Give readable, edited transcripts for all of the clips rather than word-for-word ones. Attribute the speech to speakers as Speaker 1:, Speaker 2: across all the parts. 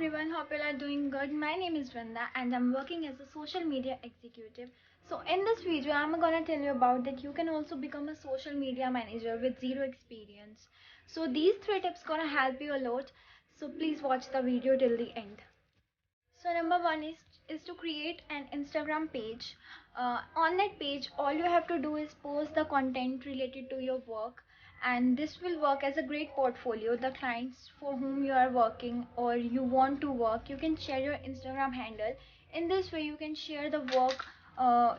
Speaker 1: everyone, hope you are doing good. My name is Vrinda and I'm working as a social media executive. So in this video I'm gonna tell you about that you can also become a social media manager with zero experience. So these three tips gonna help you a lot. So please watch the video till the end. So number one is to create an Instagram page. On that page, all you have to do is post the content related to your work, and this will work as a great portfolio. The clients for whom you are working or you want to work, you can share your Instagram handle. In this way, you can share the work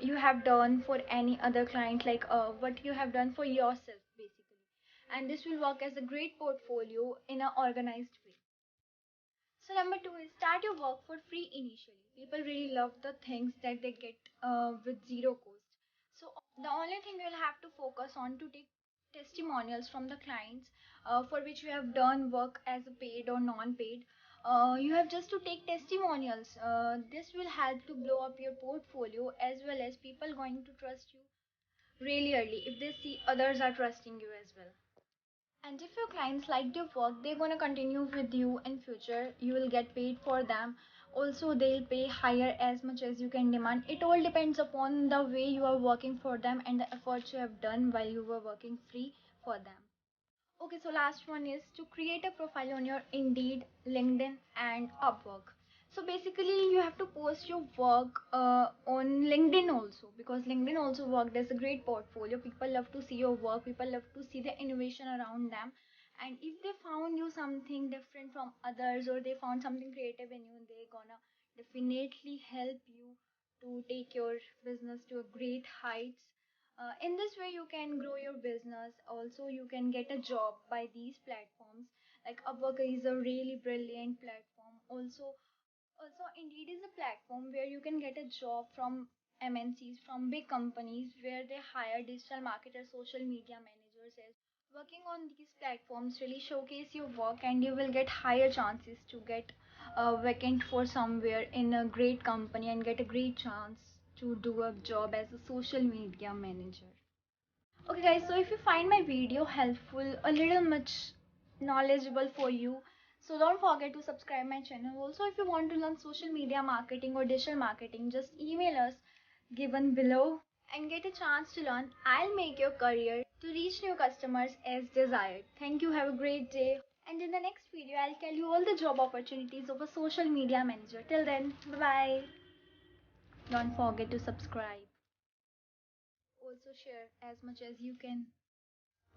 Speaker 1: you have done for any other client, like what you have done for yourself, basically. And this will work as a great portfolio in an organized way. So number two is start your work for free initially. People really love the things that they get with zero cost. So the only thing you'll have to focus on to take testimonials from the clients for which you have done work as a paid or non-paid. You have just to take testimonials. This will help to blow up your portfolio as well as people going to trust you really early if they see others are trusting you as well. And if your clients liked your work, they're gonna continue with you in future. You will get paid for them. Also, they'll pay higher as much as you can demand. It all depends upon the way you are working for them and the efforts you have done while you were working free for them. Okay, so last one is to create a profile on your Indeed, LinkedIn, and Upwork. So basically, you have to post your work on LinkedIn also, because LinkedIn also worked as a great portfolio. People love to see your work, people love to see the innovation around them. And if they found you something different from others or they found something creative in you, they're gonna definitely help you to take your business to a great heights. In this way, you can grow your business. Also, you can get a job by these platforms. Like Upwork is a really brilliant platform. Also Indeed is a platform where you can get a job from MNCs, from big companies where they hire digital marketers, social media managers. As working on these platforms really showcase your work, and you will get higher chances to get vacant for somewhere in a great company and get a great chance to do a job as a social media manager. Okay guys, so if you find my video helpful, a little much knowledgeable for you, so don't forget to subscribe my channel. Also, if you want to learn social media marketing or digital marketing, just email us given below and get a chance to learn. I'll make your career to reach new customers as desired. Thank you, have a great day. And in the next video, I'll tell you all the job opportunities of a social media manager. Till then, bye bye. Don't forget to subscribe. Also share as much as you can.